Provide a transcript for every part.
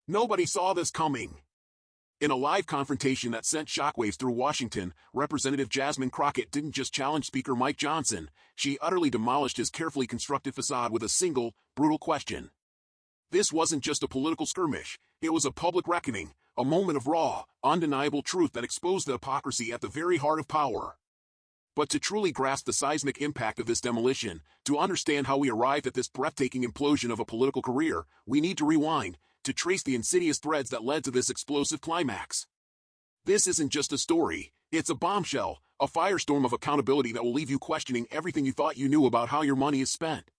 Nobody saw this coming. In a live confrontation that sent shockwaves through Washington, Representative Jasmine Crockett didn't just challenge Speaker Mike Johnson, she utterly demolished his carefully constructed facade with a single, brutal question. This wasn't just a political skirmish, it was a public reckoning, a moment of raw, undeniable truth that exposed the hypocrisy at the very heart of power. But to truly grasp the seismic impact of this demolition, to understand how we arrived at this breathtaking implosion of a political career, we need to rewind, to trace the insidious threads that led to this explosive climax. This isn't just a story, it's a bombshell, a firestorm of accountability that will leave you questioning everything you thought you knew about how your money is spent.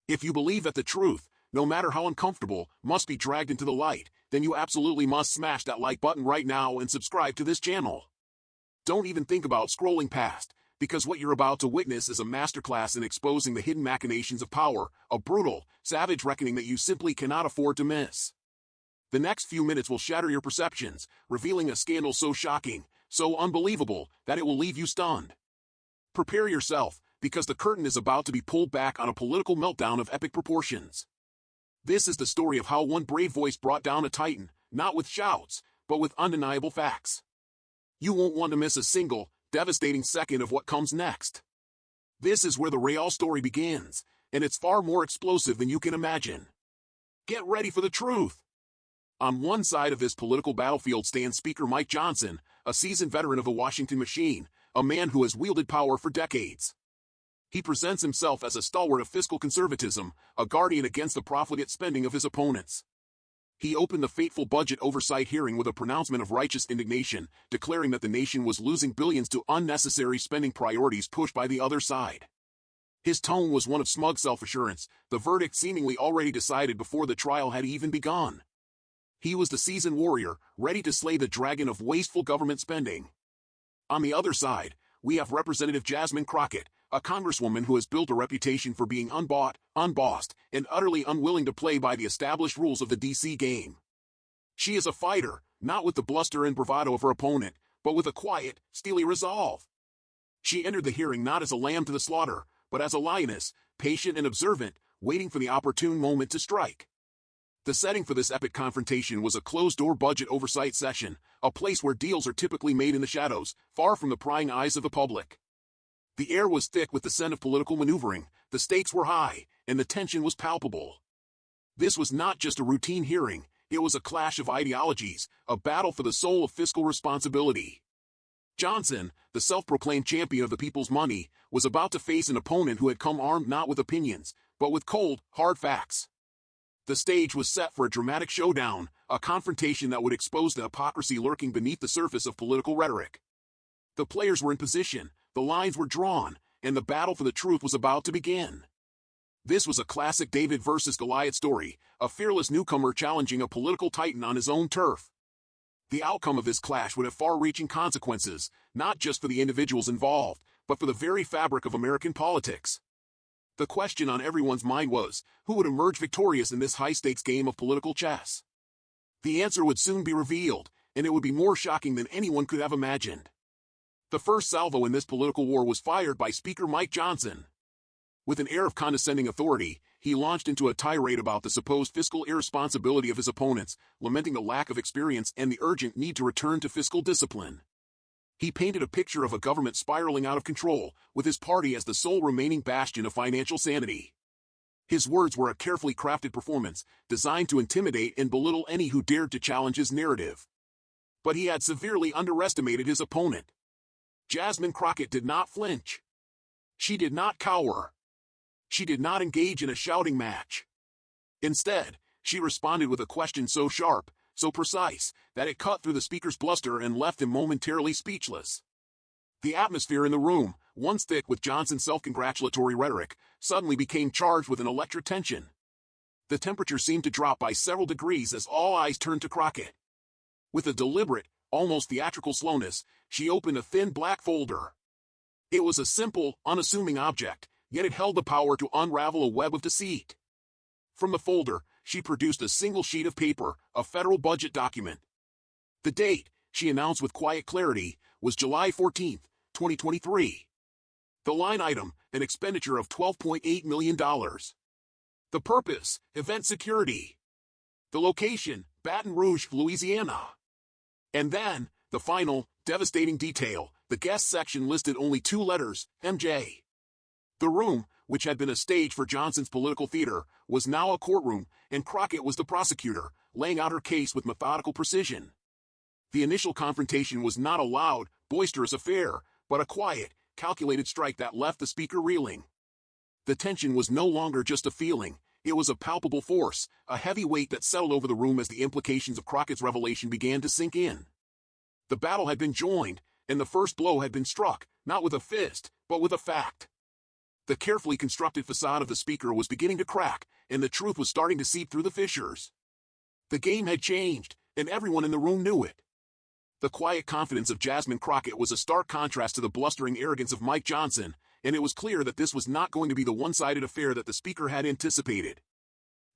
If you believe that the truth, no matter how uncomfortable, must be dragged into the light, then you absolutely must smash that like button right now and subscribe to this channel. Don't even think about scrolling past, because what you're about to witness is a masterclass in exposing the hidden machinations of power, a brutal, savage reckoning that you simply cannot afford to miss. The next few minutes will shatter your perceptions, revealing a scandal so shocking, so unbelievable, that it will leave you stunned. Prepare yourself, because the curtain is about to be pulled back on a political meltdown of epic proportions. This is the story of how one brave voice brought down a titan, not with shouts, but with undeniable facts. You won't want to miss a single, devastating second of what comes next. This is where the real story begins, and it's far more explosive than you can imagine. Get ready for the truth. On one side of this political battlefield stands Speaker Mike Johnson, a seasoned veteran of the Washington machine, a man who has wielded power for decades. He presents himself as a stalwart of fiscal conservatism, a guardian against the profligate spending of his opponents. He opened the fateful budget oversight hearing with a pronouncement of righteous indignation, declaring that the nation was losing billions to unnecessary spending priorities pushed by the other side. His tone was one of smug self-assurance, the verdict seemingly already decided before the trial had even begun. He was the seasoned warrior, ready to slay the dragon of wasteful government spending. On the other side, we have Representative Jasmine Crockett, a congresswoman who has built a reputation for being unbought, unbossed, and utterly unwilling to play by the established rules of the DC game. She is a fighter, not with the bluster and bravado of her opponent, but with a quiet, steely resolve. She entered the hearing not as a lamb to the slaughter, but as a lioness, patient and observant, waiting for the opportune moment to strike. The setting for this epic confrontation was a closed-door budget oversight session, a place where deals are typically made in the shadows, far from the prying eyes of the public. The air was thick with the scent of political maneuvering, the stakes were high, and the tension was palpable. This was not just a routine hearing, it was a clash of ideologies, a battle for the soul of fiscal responsibility. Johnson, the self-proclaimed champion of the people's money, was about to face an opponent who had come armed not with opinions, but with cold, hard facts. The stage was set for a dramatic showdown, a confrontation that would expose the hypocrisy lurking beneath the surface of political rhetoric. The players were in position, the lines were drawn, and the battle for the truth was about to begin. This was a classic David versus Goliath story, a fearless newcomer challenging a political titan on his own turf. The outcome of this clash would have far-reaching consequences, not just for the individuals involved, but for the very fabric of American politics. The question on everyone's mind was, who would emerge victorious in this high-stakes game of political chess? The answer would soon be revealed, and it would be more shocking than anyone could have imagined. The first salvo in this political war was fired by Speaker Mike Johnson. With an air of condescending authority, he launched into a tirade about the supposed fiscal irresponsibility of his opponents, lamenting the lack of experience and the urgent need to return to fiscal discipline. He painted a picture of a government spiraling out of control, with his party as the sole remaining bastion of financial sanity. His words were a carefully crafted performance, designed to intimidate and belittle any who dared to challenge his narrative. But he had severely underestimated his opponent. Jasmine Crockett did not flinch. She did not cower. She did not engage in a shouting match. Instead, she responded with a question so sharp, so precise, that it cut through the speaker's bluster and left him momentarily speechless. The atmosphere in the room, once thick with Johnson's self-congratulatory rhetoric, suddenly became charged with an electric tension. The temperature seemed to drop by several degrees as all eyes turned to Crockett. With a deliberate, almost theatrical slowness, she opened a thin black folder. It was a simple, unassuming object, yet it held the power to unravel a web of deceit. From the folder, she produced a single sheet of paper, a federal budget document. The date, she announced with quiet clarity, was July 14, 2023. The line item, an expenditure of $12.8 million. The purpose, event security. The location, Baton Rouge, Louisiana. And then, the final, devastating detail, the guest section listed only 2 letters, MJ. The room, which had been a stage for Johnson's political theater, was now a courtroom, and Crockett was the prosecutor, laying out her case with methodical precision. The initial confrontation was not a loud, boisterous affair, but a quiet, calculated strike that left the speaker reeling. The tension was no longer just a feeling, it was a palpable force, a heavy weight that settled over the room as the implications of Crockett's revelation began to sink in. The battle had been joined, and the first blow had been struck, not with a fist, but with a fact. The carefully constructed facade of the speaker was beginning to crack, and the truth was starting to seep through the fissures. The game had changed, and everyone in the room knew it. The quiet confidence of Jasmine Crockett was a stark contrast to the blustering arrogance of Mike Johnson, and it was clear that this was not going to be the one-sided affair that the speaker had anticipated.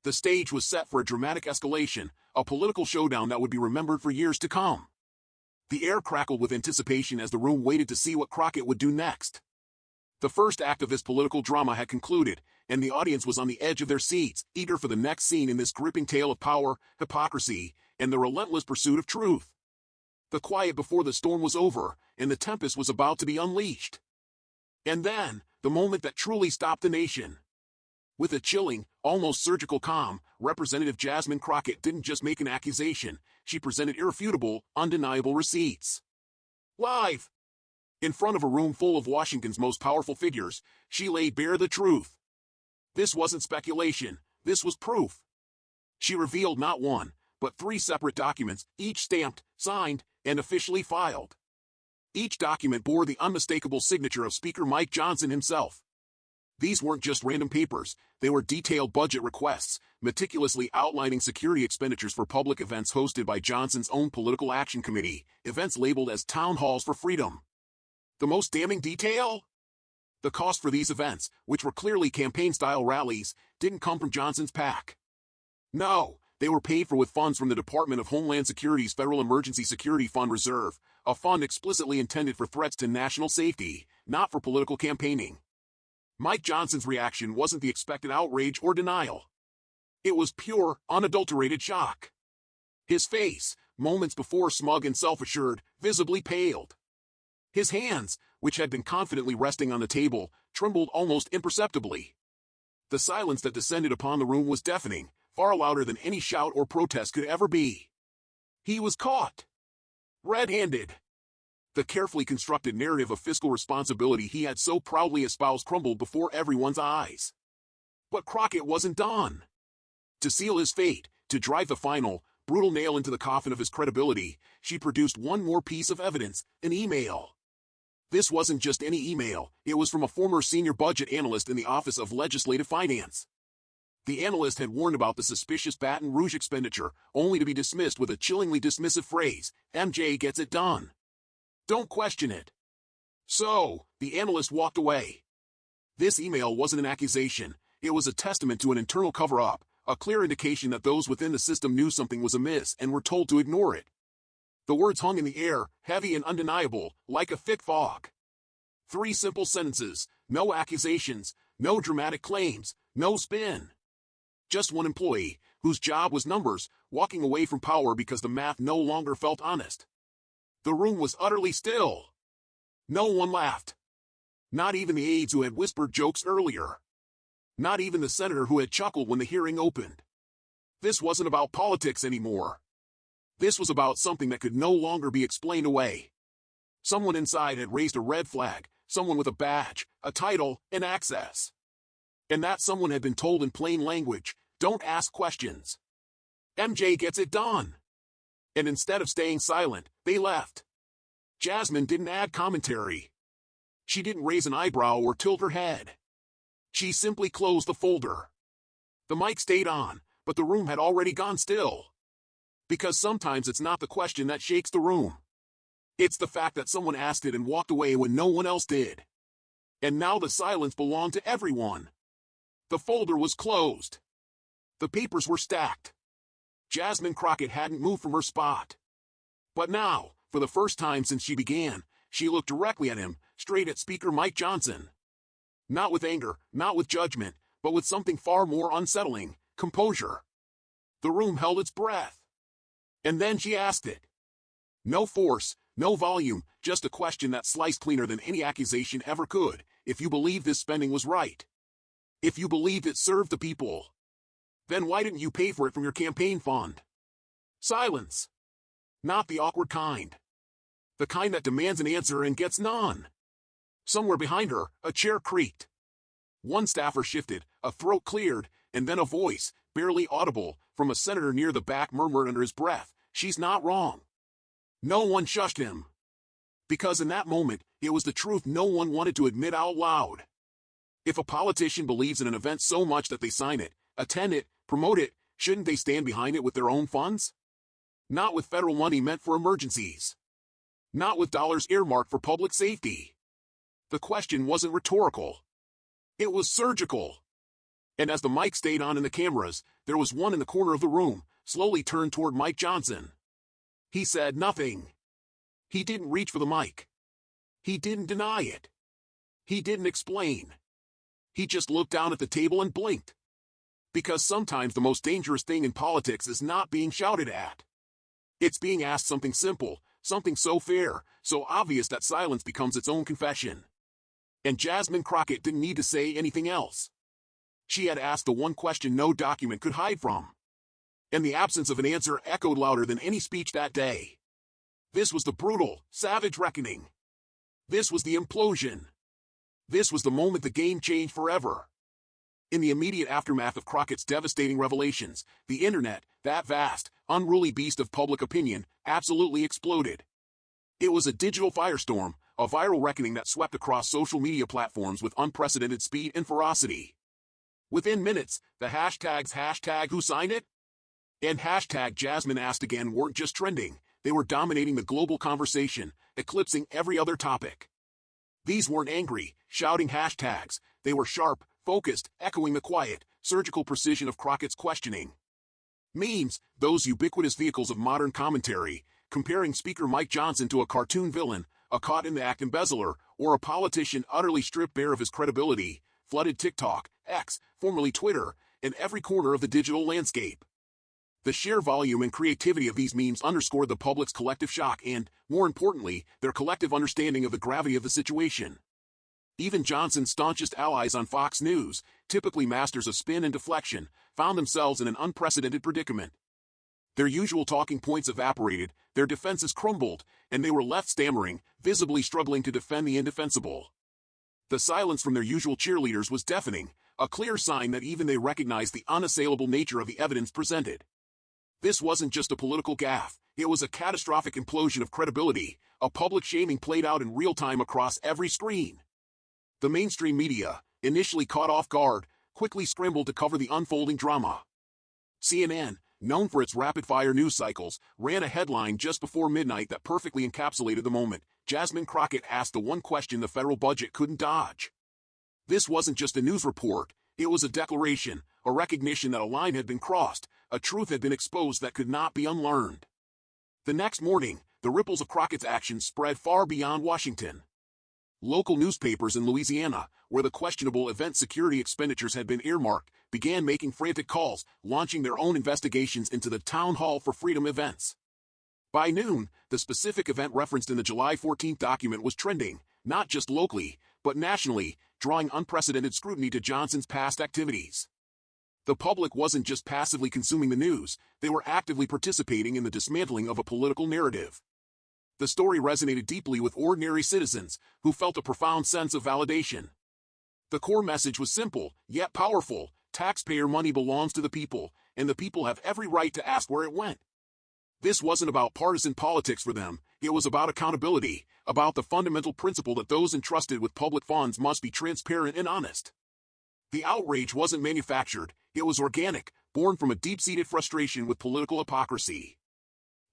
The stage was set for a dramatic escalation, a political showdown that would be remembered for years to come. The air crackled with anticipation as the room waited to see what Crockett would do next. The first act of this political drama had concluded, and the audience was on the edge of their seats, eager for the next scene in this gripping tale of power, hypocrisy, and the relentless pursuit of truth. The quiet before the storm was over, and the tempest was about to be unleashed. And then, the moment that truly stopped the nation. With a chilling, almost surgical calm, Representative Jasmine Crockett didn't just make an accusation, she presented irrefutable, undeniable receipts. Live! In front of a room full of Washington's most powerful figures, she laid bare the truth. This wasn't speculation, this was proof. She revealed not 1, but 3 separate documents, each stamped, signed, and officially filed. Each document bore the unmistakable signature of Speaker Mike Johnson himself. These weren't just random papers, they were detailed budget requests, meticulously outlining security expenditures for public events hosted by Johnson's own political action committee, events labeled as town halls for freedom. The most damning detail? The cost for these events, which were clearly campaign-style rallies, didn't come from Johnson's PAC. No, they were paid for with funds from the Department of Homeland Security's Federal Emergency Security Fund Reserve, a fund explicitly intended for threats to national safety, not for political campaigning. Mike Johnson's reaction wasn't the expected outrage or denial. It was pure, unadulterated shock. His face, moments before smug and self-assured, visibly paled. His hands, which had been confidently resting on the table, trembled almost imperceptibly. The silence that descended upon the room was deafening, far louder than any shout or protest could ever be. He was caught. Red-handed. The carefully constructed narrative of fiscal responsibility he had so proudly espoused crumbled before everyone's eyes. But Crockett wasn't done. To seal his fate, to drive the final, brutal nail into the coffin of his credibility, she produced one more piece of evidence, an email. This wasn't just any email, it was from a former senior budget analyst in the Office of Legislative Finance. The analyst had warned about the suspicious Baton Rouge expenditure, only to be dismissed with a chillingly dismissive phrase, MJ gets it done. Don't question it. So, the analyst walked away. This email wasn't an accusation, it was a testament to an internal cover-up, a clear indication that those within the system knew something was amiss and were told to ignore it. The words hung in the air, heavy and undeniable, like a thick fog. 3 simple sentences, no accusations, no dramatic claims, no spin. Just one employee, whose job was numbers, walking away from power because the math no longer felt honest. The room was utterly still. No one laughed. Not even the aides who had whispered jokes earlier. Not even the senator who had chuckled when the hearing opened. This wasn't about politics anymore. This was about something that could no longer be explained away. Someone inside had raised a red flag, someone with a badge, a title, and access. And that someone had been told in plain language, don't ask questions. MJ gets it done. And instead of staying silent, they left. Jasmine didn't add commentary. She didn't raise an eyebrow or tilt her head. She simply closed the folder. The mic stayed on, but the room had already gone still. Because sometimes it's not the question that shakes the room. It's the fact that someone asked it and walked away when no one else did. And now the silence belonged to everyone. The folder was closed. The papers were stacked. Jasmine Crockett hadn't moved from her spot. But now, for the first time since she began, she looked directly at him, straight at Speaker Mike Johnson. Not with anger, not with judgment, but with something far more unsettling, composure. The room held its breath. And then she asked it. No force, no volume, just a question that sliced cleaner than any accusation ever could. If you believe this spending was right, if you believed it served the people, then why didn't you pay for it from your campaign fund? Silence. Not the awkward kind. The kind that demands an answer and gets none. Somewhere behind her, a chair creaked. One staffer shifted, a throat cleared, and then a voice, barely audible, from a senator near the back murmured under his breath, "She's not wrong." No one shushed him. Because in that moment, it was the truth no one wanted to admit out loud. If a politician believes in an event so much that they sign it, attend it, promote it, shouldn't they stand behind it with their own funds? Not with federal money meant for emergencies. Not with dollars earmarked for public safety. The question wasn't rhetorical. It was surgical. And as the mic stayed on in the cameras, there was one in the corner of the room, slowly turned toward Mike Johnson. He said nothing. He didn't reach for the mic. He didn't deny it. He didn't explain. He just looked down at the table and blinked. Because sometimes the most dangerous thing in politics is not being shouted at. It's being asked something simple, something so fair, so obvious that silence becomes its own confession. And Jasmine Crockett didn't need to say anything else. She had asked the one question no document could hide from. And the absence of an answer echoed louder than any speech that day. This was the brutal, savage reckoning. This was the implosion. This was the moment the game changed forever. In the immediate aftermath of Crockett's devastating revelations, the internet, that vast, unruly beast of public opinion, absolutely exploded. It was a digital firestorm, a viral reckoning that swept across social media platforms with unprecedented speed and ferocity. Within minutes, the hashtags #WhoSignedIt and #JasmineAsked weren't just trending, they were dominating the global conversation, eclipsing every other topic. These weren't angry, shouting hashtags, they were sharp, focused, echoing the quiet, surgical precision of Crockett's questioning. Memes, those ubiquitous vehicles of modern commentary, comparing Speaker Mike Johnson to a cartoon villain, a caught-in-the-act embezzler, or a politician utterly stripped bare of his credibility, flooded TikTok, X, formerly Twitter, and every corner of the digital landscape. The sheer volume and creativity of these memes underscored the public's collective shock and, more importantly, their collective understanding of the gravity of the situation. Even Johnson's staunchest allies on Fox News, typically masters of spin and deflection, found themselves in an unprecedented predicament. Their usual talking points evaporated, their defenses crumbled, and they were left stammering, visibly struggling to defend the indefensible. The silence from their usual cheerleaders was deafening, a clear sign that even they recognized the unassailable nature of the evidence presented. This wasn't just a political gaffe, it was a catastrophic implosion of credibility, a public shaming played out in real time across every screen. The mainstream media, initially caught off guard, quickly scrambled to cover the unfolding drama. CNN, known for its rapid-fire news cycles, ran a headline just before midnight that perfectly encapsulated the moment. Jasmine Crockett asked the one question the federal budget couldn't dodge. This wasn't just a news report, it was a declaration, a recognition that a line had been crossed, a truth had been exposed that could not be unlearned. The next morning, the ripples of Crockett's actions spread far beyond Washington. Local newspapers in Louisiana, where the questionable event security expenditures had been earmarked, began making frantic calls, launching their own investigations into the Town Hall for Freedom events. By noon, the specific event referenced in the July 14 document was trending, not just locally, but nationally, drawing unprecedented scrutiny to Johnson's past activities. The public wasn't just passively consuming the news, they were actively participating in the dismantling of a political narrative. The story resonated deeply with ordinary citizens, who felt a profound sense of validation. The core message was simple, yet powerful: taxpayer money belongs to the people, and the people have every right to ask where it went. This wasn't about partisan politics for them, it was about accountability, about the fundamental principle that those entrusted with public funds must be transparent and honest. The outrage wasn't manufactured, it was organic, born from a deep-seated frustration with political hypocrisy.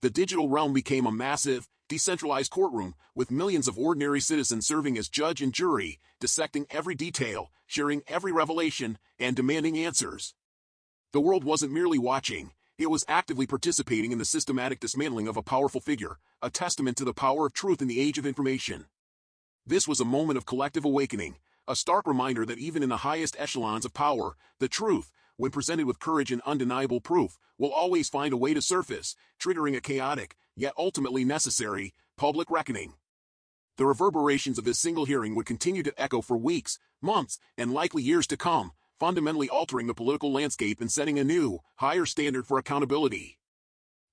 The digital realm became a massive, decentralized courtroom, with millions of ordinary citizens serving as judge and jury, dissecting every detail, sharing every revelation, and demanding answers. The world wasn't merely watching, it was actively participating in the systematic dismantling of a powerful figure, a testament to the power of truth in the age of information. This was a moment of collective awakening, a stark reminder that even in the highest echelons of power, the truth, when presented with courage and undeniable proof, will always find a way to surface, triggering a chaotic, yet ultimately necessary, public reckoning. The reverberations of this single hearing would continue to echo for weeks, months, and likely years to come, fundamentally altering the political landscape and setting a new, higher standard for accountability.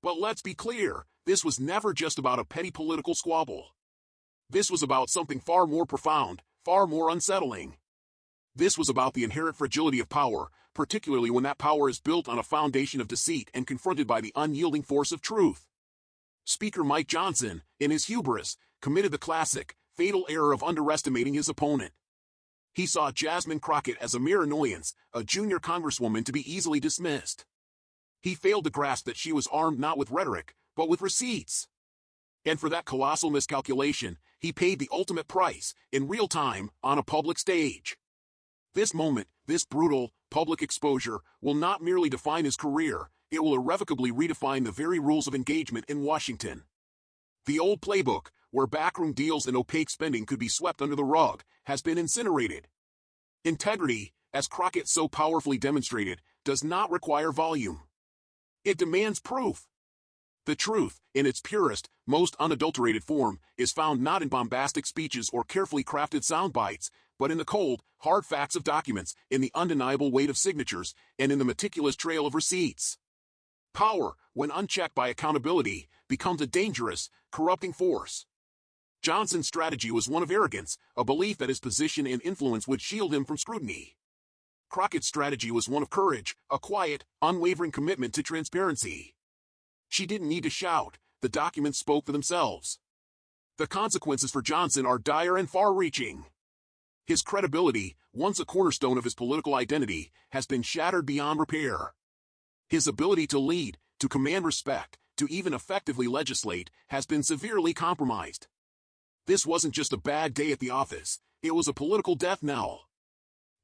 But let's be clear, this was never just about a petty political squabble. This was about something far more profound, far more unsettling. This was about the inherent fragility of power, particularly when that power is built on a foundation of deceit and confronted by the unyielding force of truth. Speaker Mike Johnson, in his hubris, committed the classic, fatal error of underestimating his opponent. He saw Jasmine Crockett as a mere annoyance, a junior congresswoman to be easily dismissed. He failed to grasp that she was armed not with rhetoric, but with receipts. And for that colossal miscalculation, he paid the ultimate price, in real time, on a public stage. This moment, this brutal, public exposure, will not merely define his career, it will irrevocably redefine the very rules of engagement in Washington. The old playbook, where backroom deals and opaque spending could be swept under the rug, has been incinerated. Integrity, as Crockett so powerfully demonstrated, does not require volume. It demands proof. The truth, in its purest, most unadulterated form, is found not in bombastic speeches or carefully crafted sound bites, but in the cold, hard facts of documents, in the undeniable weight of signatures, and in the meticulous trail of receipts. Power, when unchecked by accountability, becomes a dangerous, corrupting force. Johnson's strategy was one of arrogance, a belief that his position and influence would shield him from scrutiny. Crockett's strategy was one of courage, a quiet, unwavering commitment to transparency. She didn't need to shout, the documents spoke for themselves. The consequences for Johnson are dire and far-reaching. His credibility, once a cornerstone of his political identity, has been shattered beyond repair. His ability to lead, to command respect, to even effectively legislate, has been severely compromised. This wasn't just a bad day at the office, it was a political death knell.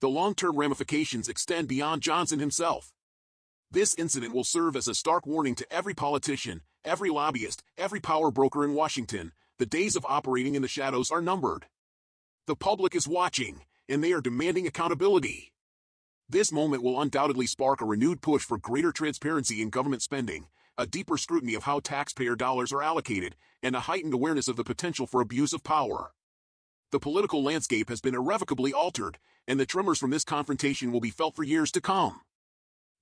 The long-term ramifications extend beyond Johnson himself. This incident will serve as a stark warning to every politician, every lobbyist, every power broker in Washington. The days of operating in the shadows are numbered. The public is watching, and they are demanding accountability. This moment will undoubtedly spark a renewed push for greater transparency in government spending, a deeper scrutiny of how taxpayer dollars are allocated, and a heightened awareness of the potential for abuse of power. The political landscape has been irrevocably altered, and the tremors from this confrontation will be felt for years to come.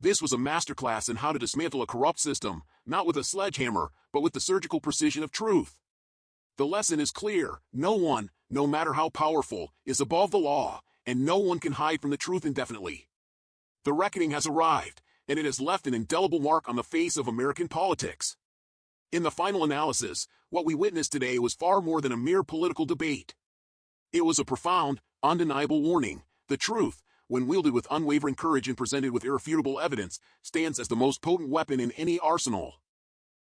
This was a masterclass in how to dismantle a corrupt system, not with a sledgehammer, but with the surgical precision of truth. The lesson is clear: no one, no matter how powerful, is above the law, and no one can hide from the truth indefinitely. The reckoning has arrived, and it has left an indelible mark on the face of American politics. In the final analysis, what we witnessed today was far more than a mere political debate. It was a profound, undeniable warning. The truth, when wielded with unwavering courage and presented with irrefutable evidence, stands as the most potent weapon in any arsenal.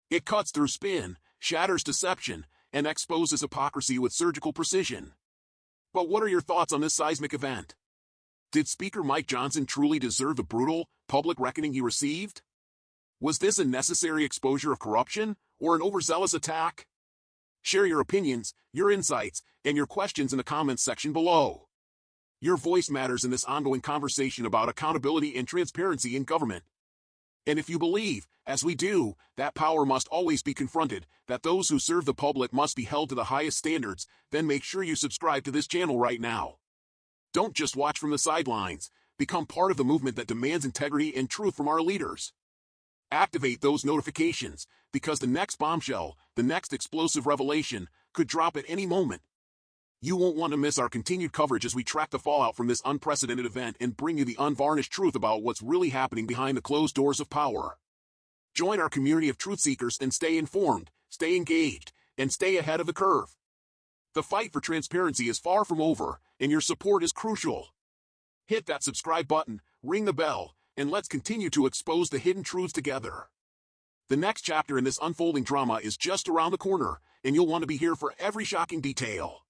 It cuts through spin, shatters deception, and exposes hypocrisy with surgical precision. But what are your thoughts on this seismic event? Did Speaker Mike Johnson truly deserve the brutal, public reckoning he received? Was this a necessary exposure of corruption, or an overzealous attack? Share your opinions, your insights, and your questions in the comments section below. Your voice matters in this ongoing conversation about accountability and transparency in government. And if you believe, as we do, that power must always be confronted, that those who serve the public must be held to the highest standards, then make sure you subscribe to this channel right now. Don't just watch from the sidelines, become part of the movement that demands integrity and truth from our leaders. Activate those notifications, because the next bombshell, the next explosive revelation, could drop at any moment. You won't want to miss our continued coverage as we track the fallout from this unprecedented event and bring you the unvarnished truth about what's really happening behind the closed doors of power. Join our community of truth seekers and stay informed, stay engaged, and stay ahead of the curve. The fight for transparency is far from over, and your support is crucial. Hit that subscribe button, ring the bell, and let's continue to expose the hidden truths together. The next chapter in this unfolding drama is just around the corner, and you'll want to be here for every shocking detail.